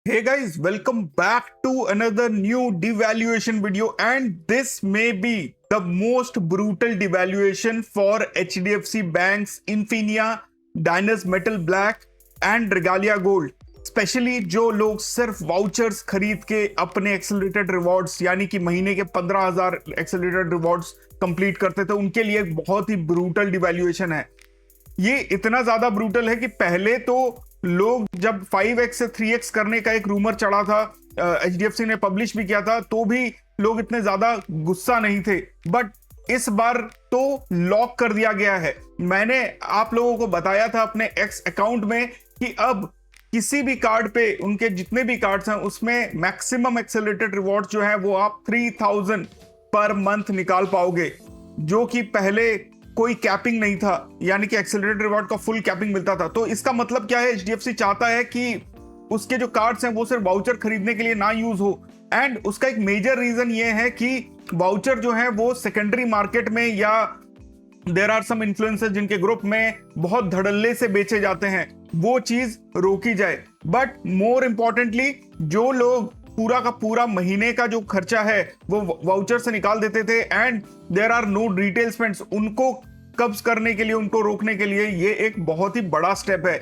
Hey guys, welcome back to another new devaluation video, and this may be the most brutal devaluation for HDFC Bank's Infinia, Dynas Metal Black and Regalia Gold। Specially जो लोग सिर्फ vouchers खरीद के अपने accelerated rewards यानी कि महीने के 15,000 एक्सेलरेटेड रिवॉर्ड्स कंप्लीट करते थे, उनके लिए एक बहुत ही ब्रूटल डिवैल्यूएशन है। ये इतना ज्यादा ब्रूटल है कि पहले तो लोग जब 5x से 3x करने का एक रूमर चढ़ा था, एचडीएफसी ने पब्लिश भी किया था, तो भी लोग इतने ज्यादा गुस्सा नहीं थे। बट इस बार तो लॉक कर दिया गया है। मैंने आप लोगों को बताया था अपने एक्स अकाउंट में कि अब किसी भी कार्ड पे, उनके जितने भी कार्ड्स हैं उसमें मैक्सिमम एक्सेलरेटेड रिवॉर्ड जो है वो आप 3000 पर मंथ निकाल पाओगे, जो कि पहले कोई कैपिंग नहीं था, यानी कि एक्सेलरेटेड रिवॉर्ड का फुल कैपिंग मिलता था। तो इसका मतलब क्या है, एचडीएफसी चाहता है कि उसके जो कार्ड्स हैं वो सिर्फ वाउचर खरीदने के लिए ना यूज हो। एंड उसका एक मेजर रीजन ये है कि वाउचर जो है वो सेकेंडरी मार्केट में या देयर आर सम इन्फ्लुएंसर्स जिनके ग्रुप में बहुत धड़ल्ले से बेचे जाते हैं, वो चीज रोकी जाए। बट मोर इंपॉर्टेंटली, जो लोग पूरा का पूरा महीने का जो खर्चा है वो वाउचर से निकाल देते थे and there are no retail spends, उनको कब्ज करने के लिए, उनको रोकने के लिए ये एक बहुत ही बड़ा स्टेप है।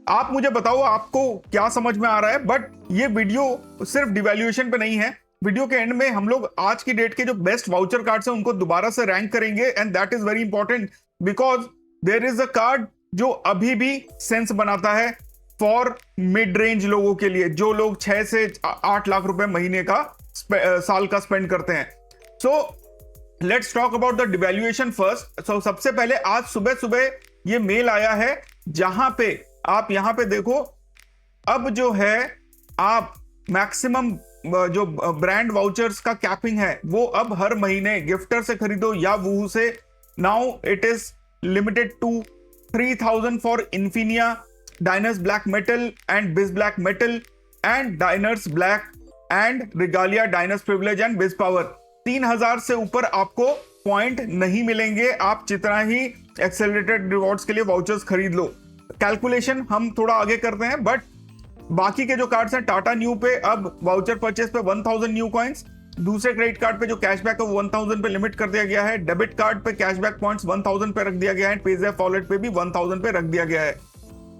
आप मुझे बताओ आपको क्या समझ में आ रहा है। बट ये वीडियो सिर्फ डिवैल्यूएशन पे नहीं है। वीडियो के एंड में हम लोग आज की डेट के जो बेस्ट वाउचर कार्ड्स हैं उनको दोबारा से रैंक करेंगे, and that is very important because there is a card जो अभी भी सेंस बनाता है फॉर मिड रेंज लोगों के लिए, जो लोग 6 से 8 लाख रुपए महीने का साल का स्पेंड करते हैं। So let's talk about the devaluation first. So सबसे पहले आज सुबह सुबह ये मेल आया है, जहां पे आप यहां पे देखो, अब जो है आप मैक्सिमम जो ब्रांड वाउचर्स का कैपिंग है वो अब हर महीने गिफ्टर से खरीदो या वूहू से। Now it is limited to 3000 for Infinia, Diners black metal and Biz black metal and Diners black and Regalia Diners privilege and Biz power. 3000 से ऊपर आपको पॉइंट नहीं मिलेंगे, आप जितना ही एक्सेलरेटेड रिवॉर्ड्स के लिए वाउचर्स खरीद लो। कैलकुलेशन हम थोड़ा आगे करते हैं, बट बाकी के जो कार्ड्स हैं, टाटा न्यू पे अब वाउचर परचेस पे 1000 न्यू कॉइंस, दूसरे क्रेडिट कार्ड पे जो कैशबैक है वो 1000 पे लिमिट कर दिया गया है, डेबिट कार्ड पे कैशबैक पॉइंट्स 1000 पे रख दिया गया है, पेज़ैप वॉलेट पे भी 1000 पे रख दिया गया है।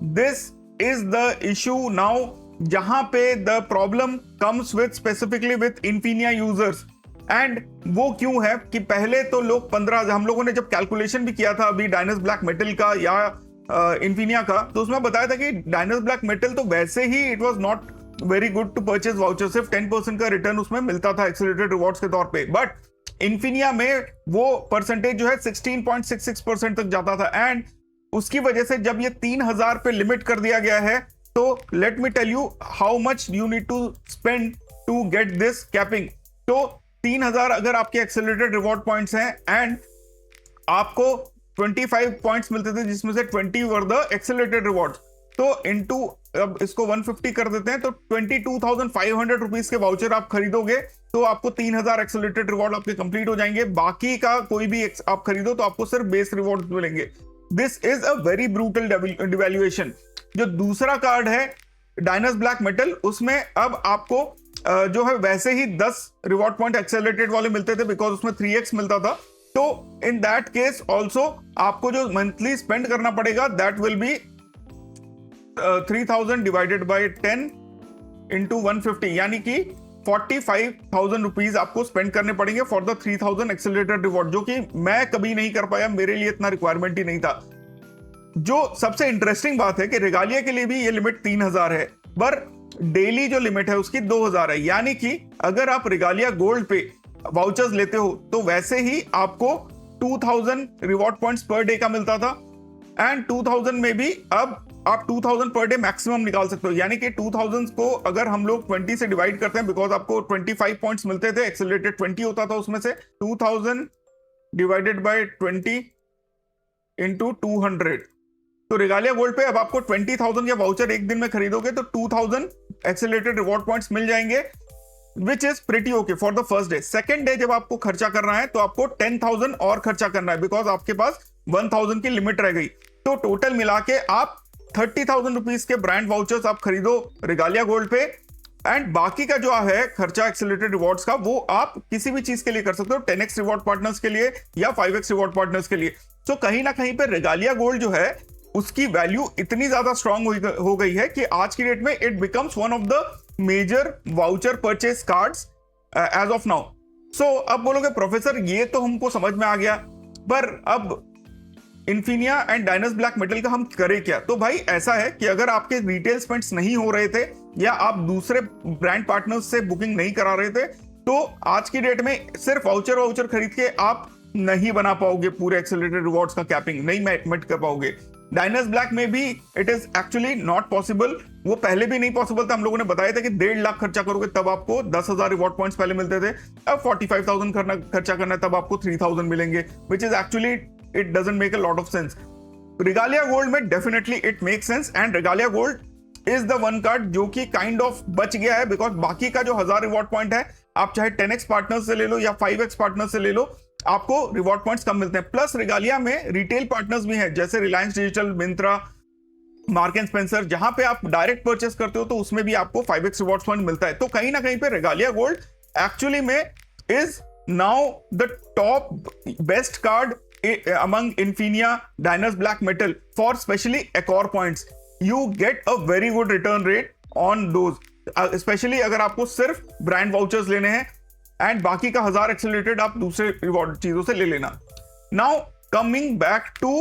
This is the issue now, जहां पे the problem comes with specifically with Infinia users. And वो क्यों है कि पहले तो लोग 15, हम लोगों ने जब कैलकुलेशन भी किया था अभी डायनस ब्लैक मेटल का या इन्फिनिया का, तो उसमें बताया था कि डायनस ब्लैक मेटल तो वैसे ही it was not very good to purchase voucher, सिर्फ 10% का रिटर्न उसमें मिलता था एक्सेलरेटेड रिवॉर्ड्स के तौर पे। बट इन्फिनिया में वो परसेंटेज जो है 16.66% तक जाता था। एंड उसकी वजह से जब ये 3000 पे लिमिट कर दिया गया है, तो let me tell you how much you need to spend to get this capping. तो 3000 अगर आपके एक्सेलरेटेड रिवॉर्ड पॉइंट्स हैं एंड आपको 25 पॉइंट्स मिलते थे जिसमें से 20 वर द एक्सेलरेटेड रिवॉर्ड्स, तो इनटू अब इसको 150 कर देते हैं, तो 22,500 रुपीज के वाउचर आप खरीदोगे तो आपको 3000 एक्सेलरेटेड रिवॉर्ड आपके कंप्लीट हो जाएंगे। बाकी का कोई भी आप खरीदो तो आपको सिर्फ बेस रिवॉर्ड मिलेंगे। This is a very brutal devaluation. जो दूसरा कार्ड है डायनस ब्लैक मेटल, उसमें अब आपको जो है वैसे ही 10 रिवॉर्ड पॉइंट एक्सेलरेटेड वाले मिलते थे बिकॉज उसमें 3x मिलता था। तो इन दैट केस ऑल्सो आपको जो मंथली स्पेंड करना पड़ेगा that will B 3000 divided by 10 into 150, यानी कि 45,000 रुपीज आपको स्पेंड करने पड़ेंगे फॉर द 3000 एक्सेलरेटेड रिवॉर्ड, जो कि मैं कभी नहीं कर पाया, मेरे लिए इतना रिक्वायरमेंट ही नहीं था। जो सबसे इंटरेस्टिंग बात है कि रेगालिया के लिए भी ये लिमिट 3000 है, पर डेली जो लिमिट है उसकी 2000 है। यानी कि अगर आप रेगालिया गोल्ड पे वाउचर्स लेते हो तो वैसे ही आपको 2000 रिवॉर्ड पॉइंट्स पर डे का मिलता था, एंड 2000 में भी अब आप 2000 पर डे मैक्सिमम निकाल सकते हो। यानी कि 2000 को अगर हम लोग 20 से डिवाइड करते हैं, बिकॉज आपको 25 पॉइंट्स मिलते थे, एक्सेलरेटेड 20 होता था उसमें से, 2000 डिवाइडेड बाय 20 इंटू 200, तो रेगालिया गोल्ड पे अब आपको 20,000 या वाउचर एक दिन में खरीदोगे तो 2000 एक्सेलरेटेड रिवॉर्ड पॉइंट्स मिल जाएंगे, which is pretty okay for the first day. Second day जब आपको खर्चा करना है तो आपको 10,000 और खर्चा करना है, बिकॉज आपके पास 1000 की लिमिट रह गई। तो टोटल मिला के आप 30,000 रुपीज के ब्रांड वाउचर्स आप खरीदो रेगालिया गोल्ड पे, एंड बाकी का जो है खर्चा एक्सेलरेटेड रिवॉर्ड्स का, वो आप किसी भी चीज के लिए कर सकते हो, 10x रिवॉर्ड पार्टनर्स के लिए या 5x रिवॉर्ड पार्टनर्स के लिए। तो कहीं ना कहीं पे रेगालिया गोल्ड जो है उसकी वैल्यू इतनी ज्यादा स्ट्रांग हो गई है कि आज की डेट में it becomes one of the major voucher purchase cards as of now. So अब बोलोगे प्रोफेसर ये तो हमको समझ में आ गया, पर अब इन्फिनिया एंड डायनस ब्लैक मेटल का हम करें क्या? तो भाई ऐसा है कि अगर आपके रिटेल स्पेंड्स नहीं हो रहे थे या आप दूसरे ब्रांड पार्टनर्स से बुकिंग नहीं करा रहे थे, तो आज की डेट में सिर्फ वाउचर खरीद के आप नहीं बना पाओगे, पूरे एक्सेलरेटेड रिवॉर्ड्स का कैपिंग नहीं मेट कर पाओगे। डायनस ब्लैक में भी it is actually not possible, वो पहले भी नहीं पॉसिबल था। हम लोगों ने बताया था कि 1.5 लाख खर्चा करोगे तब आपको 10,000 रिवॉर्ड पॉइंट्स पहले मिलते थे, अब 45,000 खर्चा करना है तब आपको 3,000 मिलेंगे, which is actually it doesn't make a lot of sense. Regalia gold में definitely it make sense and Regalia gold is the one card जो कि काइंड ऑफ बच गया है, बिकॉज बाकी का जो 1000 रिवॉर्ड पॉइंट है आप चाहे 10x पार्टनर से ले लो या 5x पार्टनर से ले लो, आपको रिवॉर्ड पॉइंट्स कम मिलते हैं। प्लस रेगालिया में रिटेल पार्टनर्स भी हैं जैसे Reliance digital, Myntra, mark and Spencer, जहां पे आप डायरेक्ट परचेस करते हो तो उसमें भी आपको 5x रिवॉर्ड पॉइंट मिलता है। तो कहीं ना कहीं पे रेगालिया गोल्ड एक्चुअली में is now the top best card among Infinia, Dynas Black Metal for especially Accor points. You get a very good return rate on those, especially अगर आपको सिर्फ ब्रांड वाउचर्स लेने हैं एंड बाकी का 1000 accelerated आप दूसरे रिवॉर्ड चीजों से ले लेना। Now coming back to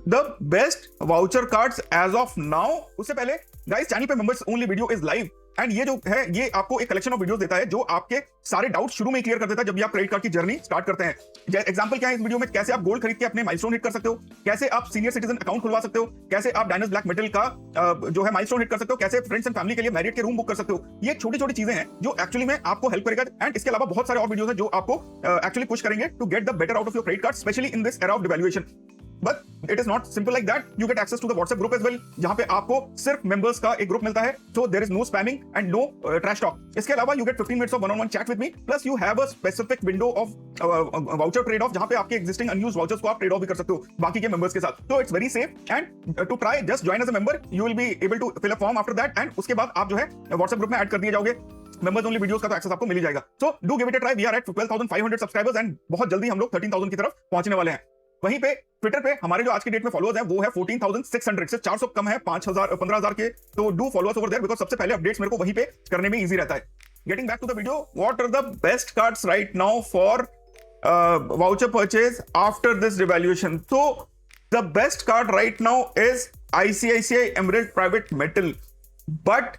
the best voucher cards as of now. उससे पहले गाइस चैनल पे members only video is live and ये जो है ये आपको एक कलेक्शन ऑफ वीडियोस देता है जो आपके सारे डाउट शुरू में क्लियर कर देता है जब भी आप क्रेडिट कार्ड की जर्नी स्टार्ट करते हैं। एग्जांपल क्या है इस वीडियो में, कैसे आप गोल्ड खरीद के अपने माइलस्टोन हिट कर सकते हो, कैसे आप सीनियर सिटीजन अकाउंट खुलवा सकते हो, कैसे आप डायनस ब्लैक मेटल का जो है माइलस्टोन हिट कर सकते हो, कैसे फ्रेंड्स एंड फैमिली के लिए मैरिट के रूम बुक कर सकते हो। ये छोटी छोटी चीजें हैं जो एक्चुअली में आपको हेल्प करेगा एंड इसके अलावा बहुत सारे और वीडियोस हैं जो आपको एक्चुअली पुश करेंगे to get the better out of your credit card, specially in this era of devaluation. But it is not simple like that. You get access to the WhatsApp group as well, जहां पे आपको सिर्फ members का एक group मिलता है, so there is no spamming and no trash talk. इसके अलावा you get 15 minutes of one-on-one chat with me, plus you have a specific window of voucher trade-off, जहां पे आपके existing unused vouchers को आप trade-off भी कर सकते हो बाकी के members के साथ. So it's very safe and to try, just join as a member. You will be able to fill a form after that and उसके बाद आप जो है WhatsApp ग्रुप में ऐड कर दिए जाओगे। मेंबर्स ओनली वीडियोस का तो एक्सेस आपको मिल ही जाएगा। So do give it a try. We are at 12,500 subscribers and बहुत जल्दी हम लोग 13,000 की तरफ पहुंचने वाले हैं। वहीं पे ट्विटर पे हमारे जो आज की डेट में फॉलोअर्स हैं वो है 14,600 से 400 कम है 5,000 15,000 के। तो do followers over there because सबसे पहले अपडेट्स मेरे को वहीं पे करने में इजी रहता है। Getting back to the video, what are the best cards right now for voucher purchase after this devaluation? तो the best card right now is ICICI Emerald private metal. But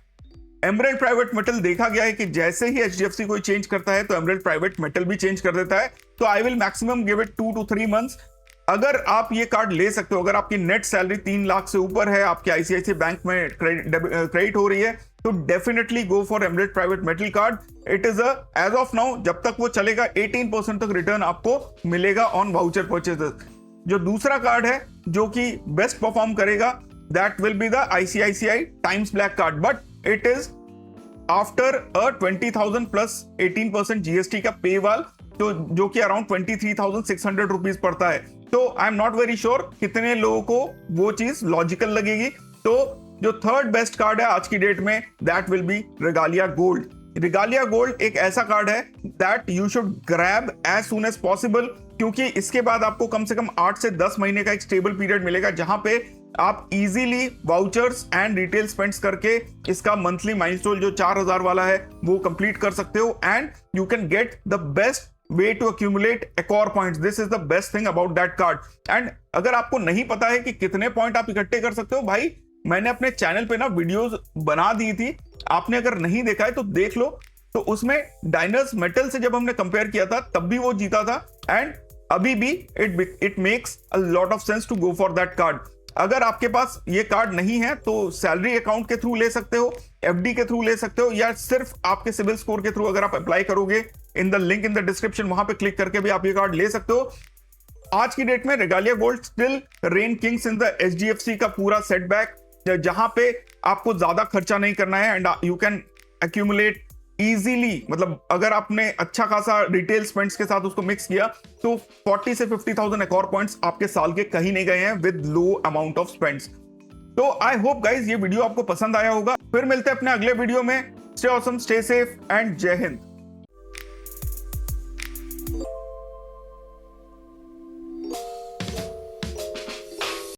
Emerald private metal देखा गया है कि जैसे ही HDFC कोई change करता है तो एमराल्ड प्राइवेट मेटल भी चेंज कर देता है। तो I will maximum give it 2 to 3 months। अगर आप ये कार्ड ले सकते हो, अगर आपकी नेट सैलरी 3 लाख से ऊपर है, आपके ICICI बैंक में क्रेडिट हो रही है, तो definitely go for Emerald private metal card. It is as of now जब तक वो चलेगा 18% तक रिटर्न आपको मिलेगा ऑन वाउचर परचेजेस। जो दूसरा कार्ड है जो कि बेस्ट परफॉर्म करेगा that will be the ICICI times black card, but it is after 20,000 plus 18% GST का पे वाल, तो जो कि अराउंड 23,600 रुपीज पड़ता है। तो I am not very sure कितने लोगों को वो चीज लॉजिकल लगेगी। तो जो थर्ड बेस्ट कार्ड है आज की डेट में that will be Regalia Gold. Regalia Gold एक ऐसा कार्ड है that you should grab as soon as possible, क्योंकि इसके बाद आपको कम से कम 8 से 10 महीने का एक स्टेबल पीरियड मिलेगा जहां पे आप easily vouchers and retail spends करके इसका मंथली माइलस्टोन जो 4,000 वाला है वो कंप्लीट कर सकते हो and you can get the best way to accumulate Accor points. This is the best thing about that card. And अगर आपको नहीं पता है कि कितने पॉइंट आप इकट्ठे कर सकते हो, भाई मैंने अपने चैनल पे ना वीडियोस बना दी थी, आपने अगर नहीं देखा है तो देख लो। तो उसमें डायनस मेटल से जब हमने कंपेयर किया था तब भी वो जीता था एंड अभी भी it makes a lot of sense to go for that card. अगर आपके पास ये कार्ड नहीं है तो सैलरी अकाउंट के थ्रू ले सकते हो, FD के थ्रू ले सकते हो, या सिर्फ आपके सिविल स्कोर के थ्रू अगर आप अप्लाई करोगे in the link in the description वहां पे क्लिक करके भी आप ये कार्ड ले सकते हो। आज की डेट में Regalia gold still rain kings in the HDFC का पूरा सेटबैक, जहां पे आपको ज्यादा खर्चा नहीं करना है and you can accumulate easily. मतलब अगर आपने अच्छा खासा रिटेल स्पेंड्स के साथ उसको मिक्स किया तो 40 से 50,000 Accor पॉइंट्स आपके साल के कहीं नहीं गए हैं with low amount of spends. तो आई होप गाइज ये वीडियो आपको पसंद आया होगा। फिर मिलते हैं अपने अगले वीडियो में। Stay awesome, stay safe, and Jai Hind.